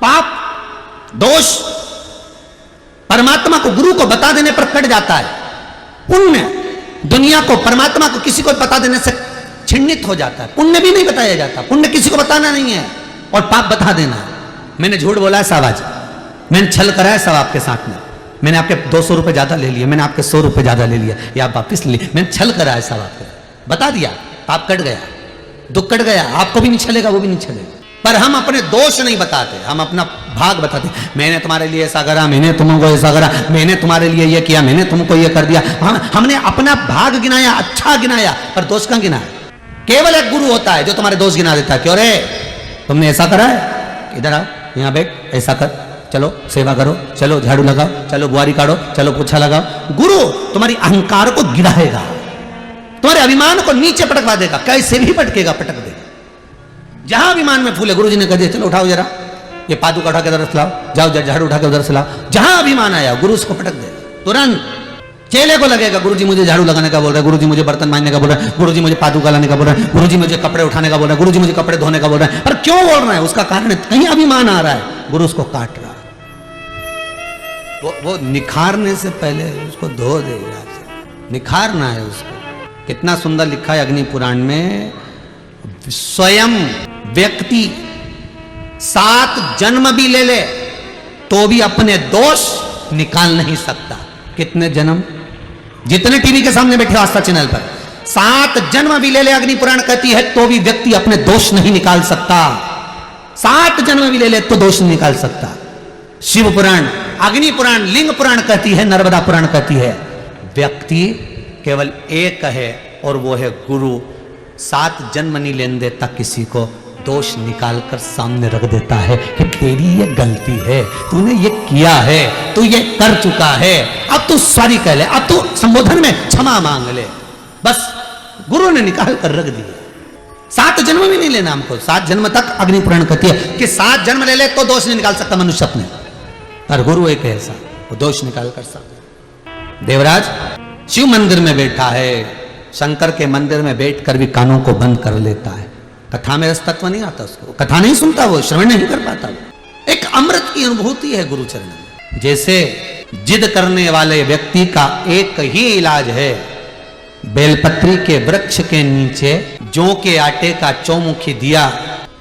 पाप दोष परमात्मा को, गुरु को बता देने पर कट जाता है। पुण्य दुनिया को, परमात्मा को किसी को बता देने से छिन्नित हो जाता है। पुण्य भी नहीं बताया जाता, पुण्य किसी को बताना नहीं है और पाप बता देना है। मैंने झूठ बोला है साहब, आज मैंने छल करा है साहब आपके साथ में, मैंने आपके 200 रुपए ज्यादा ले लिए, मैंने आपके 100 रुपए ज्यादा ले लिया या आप वापिस ले लिए, मैंने छल करा है साहब आपको, बता दिया, पाप कट गया, दुख कट गया, आपको भी नहीं छलेगा, वो भी नहीं छलेगा। पर हम अपने दोष नहीं बताते, हम अपना भाग बताते। मैंने तुम्हारे लिए ऐसा करा, मैंने तुमको ऐसा करा, मैंने तुम्हारे लिए ये किया, मैंने तुमको ये कर दिया। हमने अपना भाग गिनाया, अच्छा गिनाया, पर दोष कहाँ गिनाया? केवल एक गुरु होता है जो तुम्हारे दोष गिना देता है। क्यों रे, तुमने ऐसा करा है, इधर आओ, यहाँ बैठ, ऐसा कर, चलो सेवा करो, चलो झाड़ू लगाओ, चलो बुआरी काटो, चलो पोछा लगाओ। गुरु तुम्हारी अहंकार को गिराएगा, तुम्हारे अभिमान को नीचे पटकवा देगा, कैसे भी पटकेगा, पटक देगा। जहां अभिमान में फूले, गुरु जी ने कह दिया चलो उठाओ जरा, ये पादुका उठा के उधर से लाओ, जाओ झाड़ू उठा के उधर से लाओ। जहां अभिमान आया गुरु उसको पटक देगा तुरंत। चेले को लगेगा गुरुजी मुझे झाड़ू लगाने का बोल रहा है, गुरुजी मुझे बर्तन मांजने का बोल रहा है, गुरुजी मुझे पादुका लाने का बोल रहा है, गुरुजी मुझे कपड़े उठाने का बोल रहा है, गुरुजी मुझे कपड़े धोने का बोल रहा है। पर क्यों बोल रहा है? उसका कारण कहीं अभिमान आ रहा है, गुरु उसको काट रहा है। वो निखारने से पहले उसको धो देगा, निखारना है उसको। कितना सुंदर लिखा है अग्नि पुराण में, स्वयं व्यक्ति 7 जन्म भी ले ले तो भी अपने दोष निकाल नहीं सकता। कितने जन्म? जितने टीवी के सामने बैठे आस्था चैनल पर, 7 जन्म भी ले ले, अग्नि पुराण कहती है, तो भी व्यक्ति अपने दोष नहीं निकाल सकता। 7 जन्म भी ले ले तो दोष नहीं निकाल सकता। शिव पुराण, अग्नि पुराण, लिंग पुराण कहती है, नर्मदा पुराण कहती है, व्यक्ति केवल एक है और वो है गुरु। 7 जन्म नहीं लेने देता किसी को, दोष निकाल कर सामने रख देता है कि तेरी ये गलती है, तूने ये किया है, तू ये कर चुका है, अब तू सॉरी कह ले, अब तू संबोधन में क्षमा मांग ले। बस गुरु ने निकाल कर रख दिया। 7 जन्म भी नहीं लेना हमको, 7 जन्म तक अग्नि पुराण कहती है कि 7 जन्म ले ले तो दोष नहीं निकाल सकता मनुष्य अपने, पर गुरु एक ऐसा, वो दोष निकाल कर सकता। देवराज शिव मंदिर में बैठा है, शंकर के मंदिर में बैठकर भी कानों को बंद कर लेता है। कथा में रस तत्व नहीं आता उसको, कथा नहीं सुनता, वो श्रवण नहीं कर पाता। एक अमृत की अनुभूति है गुरु चरण में। जैसे जिद करने वाले व्यक्ति का एक ही इलाज है, बेलपत्री के वृक्ष के नीचे जौ के आटे का चौमुखी दिया,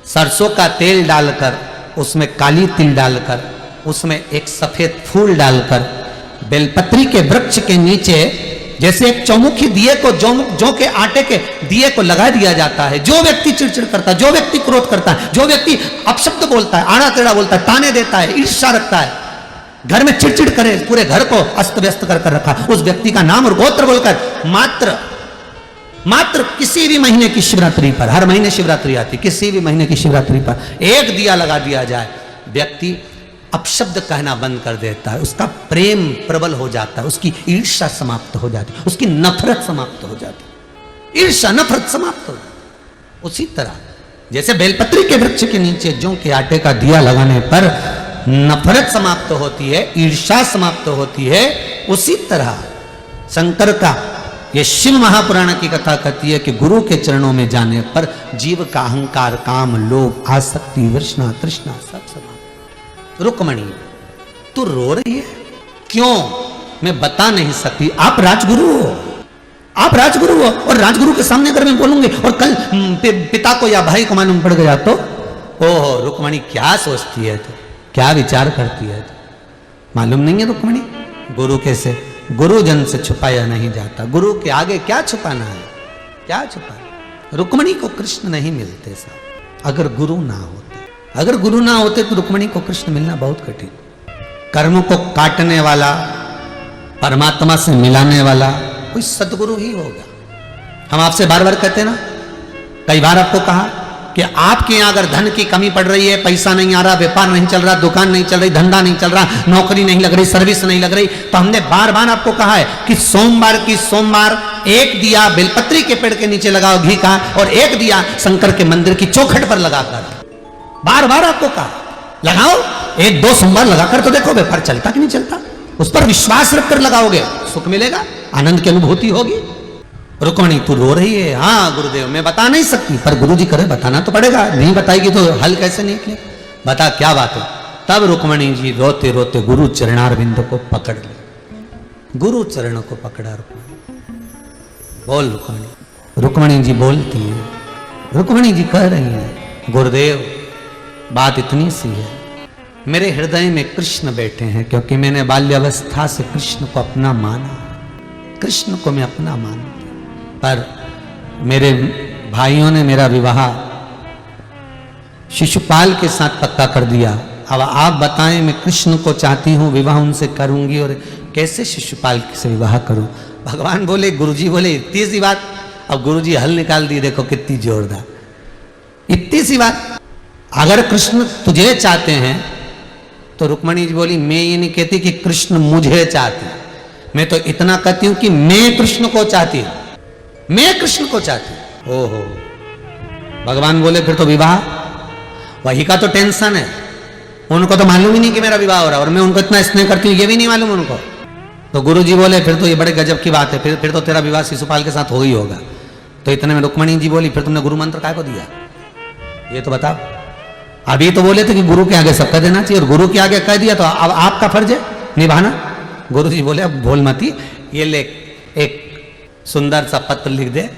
सरसों का तेल डालकर, उसमें काली तिल डालकर, उसमें एक सफेद फूल डालकर, बेलपत्री के वृक्ष के नीचे जैसे एक चौमुखी दिए को, जौ के आटे के दिए को लगा दिया जाता है। जो व्यक्ति चिड़चिड़ करता है, जो व्यक्ति क्रोध करता है, जो व्यक्ति अपशब्द बोलता है, आड़ा टेढ़ा बोलता है, ताने देता है, ईर्ष्या रखता है, घर में चिड़चिड़ करे, पूरे घर को अस्त व्यस्त कर रखा, उस व्यक्ति का नाम और गोत्र बोलकर मात्र किसी भी महीने की शिवरात्रि पर, हर महीने शिवरात्रि आती, किसी भी महीने की शिवरात्रि पर एक दिया लगा दिया जाए, व्यक्ति अपशब्द कहना बंद कर देता है, उसका प्रेम प्रबल हो जाता है, उसकी ईर्ष्या समाप्त हो जाती है, उसकी नफरत समाप्त हो जाती है, ईर्ष्या नफरत समाप्त हो जाती। उसी तरह जैसे बेलपत्री के वृक्ष के नीचे जौ के आटे का दिया लगाने पर नफरत समाप्त होती है, ईर्ष्या समाप्त होती है, उसी तरह शंकर का ये शिव महापुराण की कथा कहती है कि गुरु के चरणों में जाने पर जीव का अहंकार, काम, लोभ, आसक्ति, वृष्णा, तृष्णा सब समाप्त। रुक्मणी तू रो रही है क्यों? मैं बता नहीं सकती। आप राजगुरु हो, आप राजगुरु हो, और राजगुरु के सामने अगर मैं बोलूंगी और कल पिता को या भाई को मालूम पड़ गया तो ओहो रुक्मणी क्या सोचती है, तो क्या विचार करती है, तो मालूम नहीं है रुक्मणी। गुरु कैसे, गुरुजन से छुपाया नहीं जाता, गुरु के आगे क्या छुपाना है, क्या छुपाना। रुक्मणी को कृष्ण नहीं मिलते साहब अगर गुरु ना होते, अगर गुरु ना होते तो रुक्मणी को कृष्ण मिलना बहुत कठिन। कर्म को काटने वाला, परमात्मा से मिलाने वाला कोई सदगुरु ही होगा। हम आपसे बार बार कहते ना, कई बार आपको कहा कि आपके यहाँ अगर धन की कमी पड़ रही है, पैसा नहीं आ रहा, व्यापार नहीं चल रहा, दुकान नहीं चल रही, धंधा नहीं चल रहा, नौकरी नहीं लग रही, सर्विस नहीं लग रही, तो हमने बार बार आपको कहा है कि सोमवार एक दिया बेलपत्री के पेड़ के नीचे लगाओ घी का, और एक दिया शंकर के मंदिर की चौखट पर लगाकर। बार बार आपको कहा लगाओ, 1-2 सोमवार लगाकर तो देखो व्यापार चलता कि नहीं चलता। उस पर विश्वास रखकर लगाओगे, सुख मिलेगा, आनंद की अनुभूति होगी। रुक्मणी तू रो रही है, हाँ गुरुदेव मैं बता नहीं सकती, पर गुरुजी करे बताना तो पड़ेगा, नहीं बताएगी तो हल कैसे निकले। बता क्या बात है। तब रुक्मणी जी रोते रोते गुरु चरणारविंद को पकड़ ली, गुरु चरण को पकड़ा रुक्मणी। बोल रुक्मणी। रुक्मणी जी बोलती हैं, रुक्मणी जी कह रही हैं, गुरुदेव बात इतनी सी है, मेरे हृदय में कृष्ण बैठे हैं, क्योंकि मैंने बाल्यावस्था से कृष्ण को अपना माना, कृष्ण को मैं अपना मानती, पर मेरे भाइयों ने मेरा विवाह शिशुपाल के साथ पक्का कर दिया। अब आप बताएं, मैं कृष्ण को चाहती हूं, विवाह उनसे करूंगी और कैसे शिशुपाल से विवाह करूं? भगवान बोले, गुरुजी बोले इतनी सी बात। अब गुरुजी हल निकाल दी, देखो कितनी जोरदार, इतनी सी बात। अगर कृष्ण तुझे चाहते हैं तो रुक्मणी जी बोली, मैं ये नहीं कहती कि कृष्ण मुझे चाहती, मैं तो इतना कहती हूं कि मैं कृष्ण को चाहती हूं, मैं कृष्ण को चाहती हूं। ओहो, भगवान बोले फिर तो विवाह, वही का तो टेंशन है, उनको तो मालूम ही नहीं कि मेरा विवाह हो रहा है, और मैं उनको इतना स्नेह करती हूँ ये भी नहीं मालूम उनको। तो गुरु जी बोले फिर तो ये बड़े गजब की बात है, फिर तो तेरा विवाह शिशुपाल के साथ हो ही होगा। तो इतने में रुक्मणी जी बोली, फिर तुमने गुरु मंत्र काय को दिया, ये तो बताओ। अभी तो बोले थे कि गुरु के आगे सब कह देना चाहिए, और गुरु के आगे कह दिया तो अब आपका फर्ज है निभाना। गुरु जी बोले, अब बोल मती, ये ले एक सुंदर सा पत्र लिख दे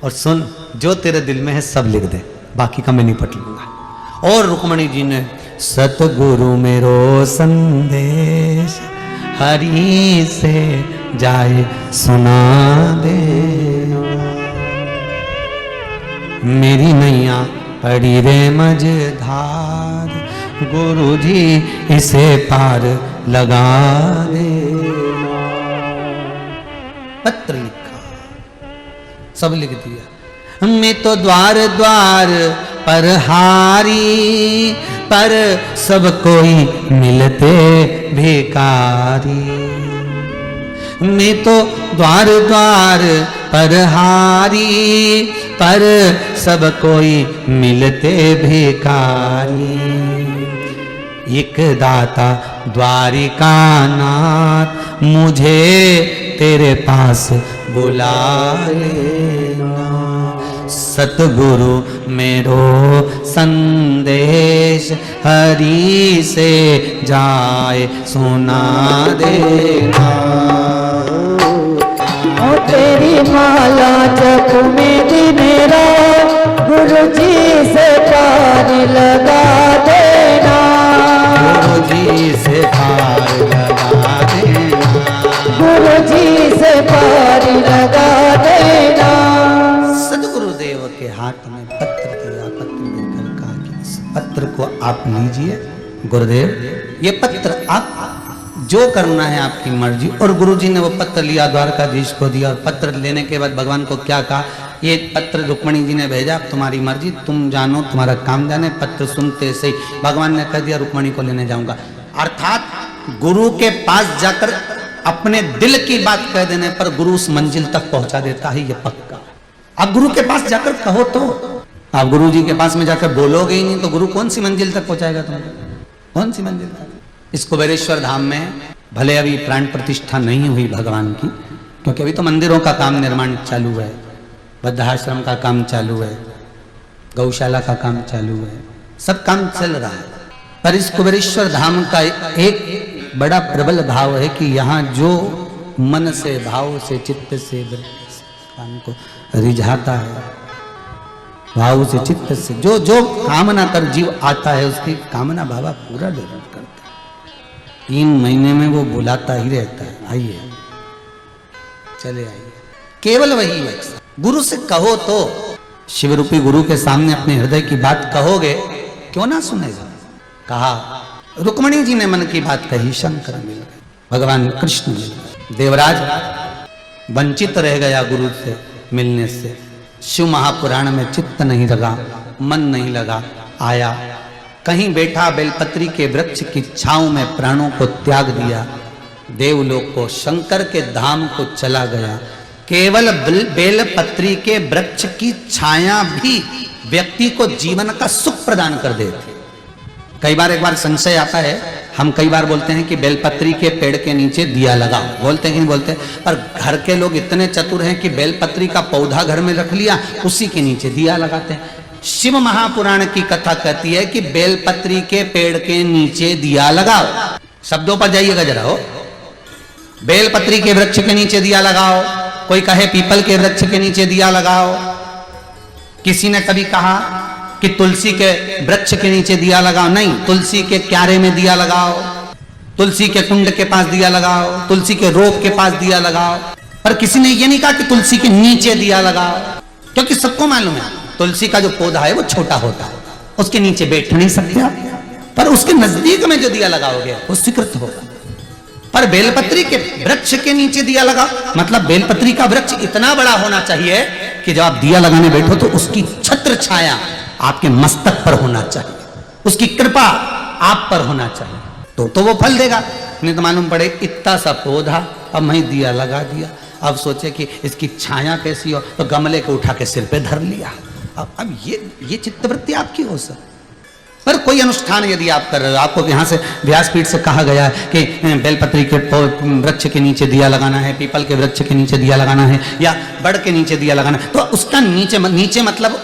और सुन, जो तेरे दिल में है सब लिख दे, बाकी का मैं निपट लूंगा। और रुक्मणी जी ने, सतगुरु मेरो संदेश हरि से जाए सुना दे, मेरी नैया पड़ी रे मझधार, गुरु जी इसे पार लगा दे। पत्र लिखा, सब लिख दिया। मैं तो द्वार द्वार पर हारी, पर सब कोई मिलते भिखारी। मैं तो द्वार द्वार पर हारी, पर सब कोई मिलते भिखारी। एक दाता द्वारिका नाथ, मुझे तेरे पास बुला लेना। सतगुरु मेरो संदेश हरि से जाए सुना देना। ओ तेरी माला जप में दिन रात, गुरु जी से पार लगा देना, गुरु जी से पार लगा देना, गुरु जी से पार लगा देना। सदगुरुदेव के हाथ में पत्र दिया, पत्र देकर कहा कि इस पत्र को आप लीजिए गुरुदेव, ये पत्र आप जो करना है आपकी मर्जी। और गुरुजी ने वो पत्र लिया, द्वारकाधीश को दिया, और पत्र लेने के बाद भगवान को क्या कहा, ये पत्र रुक्मणी जी ने भेजा, अब तुम्हारी मर्जी, तुम जानो, तुम्हारा काम जाने। पत्र सुनते से ही भगवान ने कह दिया, रुक्मणी को लेने जाऊंगा। अर्थात गुरु के पास जाकर अपने दिल की बात कह देने पर गुरु उस मंजिल तक पहुंचा देता है, ये पक्का। आप गुरु के पास जाकर कहो तो, आप गुरु जी के पास में जाकर बोलोगे ही नहीं तो गुरु कौन सी मंजिल तक पहुंचाएगा तुमको, कौन सी मंजिल तक। इस कुबेरेश्वर धाम में भले अभी प्राण प्रतिष्ठा नहीं हुई भगवान की, क्योंकि अभी तो मंदिरों का काम निर्माण चालू है, वृद्धाश्रम का काम चालू है, गौशाला का काम चालू है, सब काम चल रहा है। पर इस कुबेरेश्वर धाम का एक बड़ा प्रबल भाव है कि यहाँ जो मन से, भाव से, चित्त से काम को रिझाता है, भाव से, चित्त से जो जो कामना कर जीव आता है, उसकी कामना बाबा पूरा जरूर करता है। 3 महीने में वो बुलाता ही रहता है, आइए चले आइए, केवल वही है। गुरु से कहो तो, शिवरूपी गुरु के सामने अपने हृदय की बात कहोगे, क्यों ना सुनेगा। कहा, रुक्मणी जी ने मन की बात कही, शंकर मिल गए, भगवान कृष्ण मिल गए। देवराज वंचित रह गया गुरु से मिलने से। शिव महापुराण में चित्त नहीं लगा, मन नहीं लगा, आया कहीं बैठा, बेलपत्री के वृक्ष की छांव में प्राणों को त्याग दिया, देवलोक को, शंकर के धाम को चला गया। केवल बेलपत्री के वृक्ष की छाया भी व्यक्ति को जीवन का सुख प्रदान कर देती। कई बार एक बार संशय आता है, हम कई बार बोलते हैं कि बेलपत्री के पेड़ के नीचे दिया लगाओ, बोलते हैं कि नहीं बोलते, पर घर के लोग इतने चतुर हैं कि बेलपत्री का पौधा घर में रख लिया, उसी के नीचे दिया लगाते हैं। शिव महापुराण की कथा कहती है कि बेलपत्री के पेड़ के नीचे दिया लगाओ। शब्दों पर जाइएगा जरा हो। बेलपत्री के वृक्ष के नीचे दिया लगाओ, कोई कहे पीपल के वृक्ष के नीचे दिया लगाओ, किसी ने कभी कहा कि तुलसी के वृक्ष के नीचे दिया लगाओ। नहीं, तुलसी के क्यारे में दिया लगाओ, तुलसी के कुंड के पास दिया लगाओ, तुलसी के रोप के पास दिया लगाओ। पर किसी ने यह नहीं कहा कि तुलसी के नीचे दिया लगाओ, क्योंकि सबको मालूम है तुलसी का जो पौधा है वो छोटा होता है, उसके नीचे बैठ नहीं सकते आप, पर उसके नजदीक में जो दिया लगाओगे वो स्वीकृत होगा। पर बेलपत्री के वृक्ष के नीचे दिया लगा, मतलब बेलपत्री का वृक्ष इतना बड़ा होना चाहिए कि जब आप दिया लगाने बैठो तो उसकी छत्र छाया आपके मस्तक पर होना चाहिए, उसकी कृपा आप पर होना चाहिए, तो वो फल देगा। नहीं तो मालूम पड़े इतना सा पौधा, अब मैं दिया लगा दिया, अब सोचे कि इसकी छाया कैसी हो, तो गमले को उठा के सिर पे धर लिया। अब ये चित्तवृत्ति आपकी हो सर। पर कोई अनुष्ठान यदि आप कर रहे हो, आपको यहाँ से व्यासपीठ से कहा गया है कि बेलपत्री के वृक्ष के नीचे दिया लगाना है, पीपल के वृक्ष के नीचे दिया लगाना है, या बड़ के नीचे दिया लगाना है, तो उसका नीचे मतलब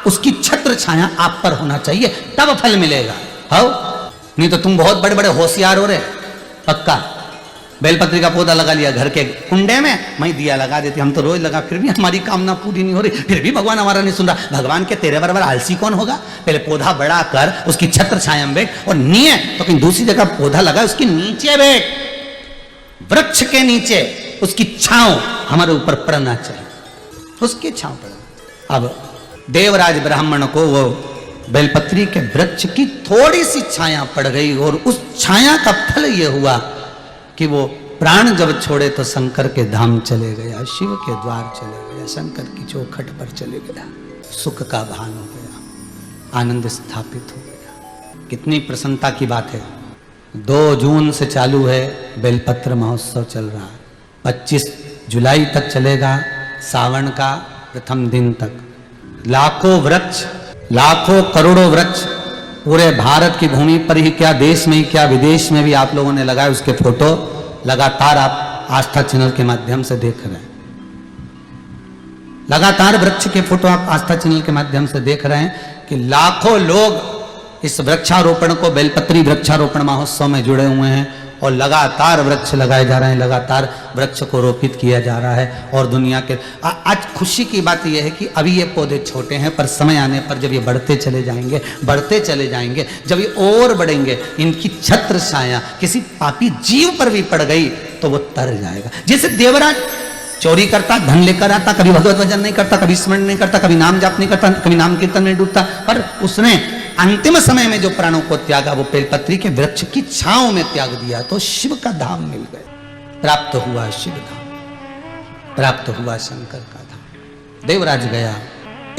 उसकी छत्र छाया आप पर होना चाहिए, तब फल मिलेगा। हो नहीं तो तुम बहुत बड़े बड़े होशियार हो रहे, पक्का बेलपत्री का पौधा लगा लिया घर के कुंडे में, मैं दिया लगा देती, हम तो रोज लगा, फिर भी हमारी कामना पूरी नहीं हो रही, फिर भी भगवान हमारा नहीं सुन रहा। भगवान के तेरे बराबर आलसी कौन होगा? पहले पौधा बड़ा कर, उसकी छत्र छाया में बैठ, और नहीं है तो कहीं दूसरी जगह पौधा लगा उसके नीचे बैठ, वृक्ष के नीचे उसकी छांव हमारे ऊपर पड़ना चाहिए, उसकी छांव पड़ना। अब देवराज ब्राह्मण को वो बेलपत्री के वृक्ष की थोड़ी सी छाया पड़ गई, और उस छाया का फल ये हुआ कि वो प्राण जब छोड़े तो शंकर के धाम चले गया, शिव के द्वार चले गया, शंकर की चौखट पर चले गया, सुख का भान हो गया, आनंद स्थापित हो गया। कितनी प्रसन्नता की बात है। 2 जून से चालू है बेलपत्र महोत्सव चल रहा है, 25 जुलाई तक चलेगा, सावन का प्रथम दिन तक। लाखों वृक्ष, लाखों करोड़ों वृक्ष पूरे भारत की भूमि पर ही क्या, देश में ही क्या, विदेश में भी आप लोगों ने लगाए, उसके फोटो लगातार आप आस्था चैनल के माध्यम से देख रहे हैं। लगातार वृक्ष के फोटो आप आस्था चैनल के माध्यम से देख रहे हैं कि लाखों लोग इस वृक्षारोपण को, बेलपत्री वृक्षारोपण महोत्सव में जुड़े हुए हैं, और लगातार वृक्ष लगाए जा रहे हैं, लगातार वृक्ष को रोपित किया जा रहा है। और दुनिया के आज खुशी की बात यह है कि अभी ये पौधे छोटे हैं, पर समय आने पर जब ये बढ़ते चले जाएंगे, बढ़ते चले जाएंगे, जब ये और बढ़ेंगे, इनकी छत्र छाया किसी पापी जीव पर भी पड़ गई तो वो तर जाएगा। जैसे देवराज चोरी करता, धन लेकर आता, कभी भगवत भजन नहीं करता, कभी स्मरण नहीं करता, कभी नाम जाप नहीं करता, कभी नाम कीर्तन नहीं डूबता, पर उसने अंतिम समय में जो प्राणों को त्यागा वो बेलपत्री के वृक्ष की छांव में त्याग दिया, तो शिव का धाम मिल गया, प्राप्त हुआ शिव धाम, प्राप्त हुआ शंकर का धाम। देवराज गया,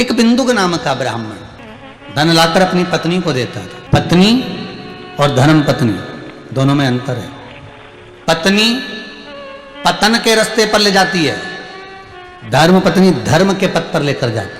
एक बिंदुक नाम का ब्राह्मण धन लाकर अपनी पत्नी को देता था। पत्नी और धर्म पत्नी दोनों में अंतर है। पत्नी पतन के रास्ते पर ले जाती है, धर्म पत्नी धर्म के पथ पर लेकर जाती है।